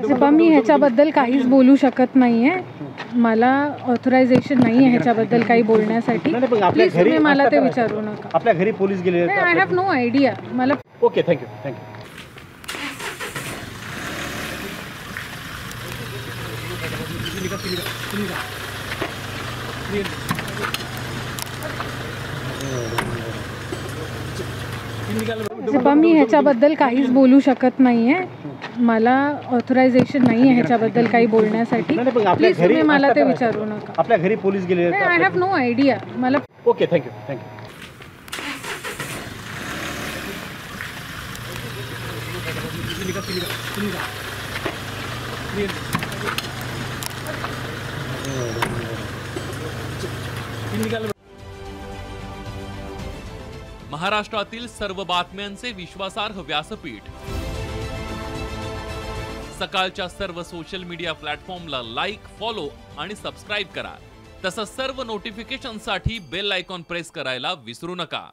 मी ह्याच्याबद्दल काहीच बोलू शकत नाहीये. मला ऑथरायझेशन नाही आहे ह्याच्याबद्दल काही बोलण्यासाठी. प्लीज तुम्ही मला ते विचारू नका. आपल्या घरी पोलीस गेले? I have no idea. मला ओके, थँक्यू थँक्यू. मी ह्याच्याबद्दल काहीच बोलू शकत नाहीये. मला ऑथरायझेशन नाही आहे ह्याच्याबद्दल काही बोलण्यासाठी. प्लीज तुम्ही मला ते विचारू नका. आपल्या घरी पोलीस गेले? I have no idea. मला ओके, थँक्यू थँक्यू. महाराष्ट्रातील सर्व बातम्यांचे विश्वासार्ह व्यासपीठ. सकाळच्या सर्व सोशल मीडिया प्लॅटफॉर्मला लाईक, फॉलो आणि सबस्क्राईब करा. तसंच सर्व नोटिफिकेशनसाठी बेल आयकॉन प्रेस करायला विसरू नका.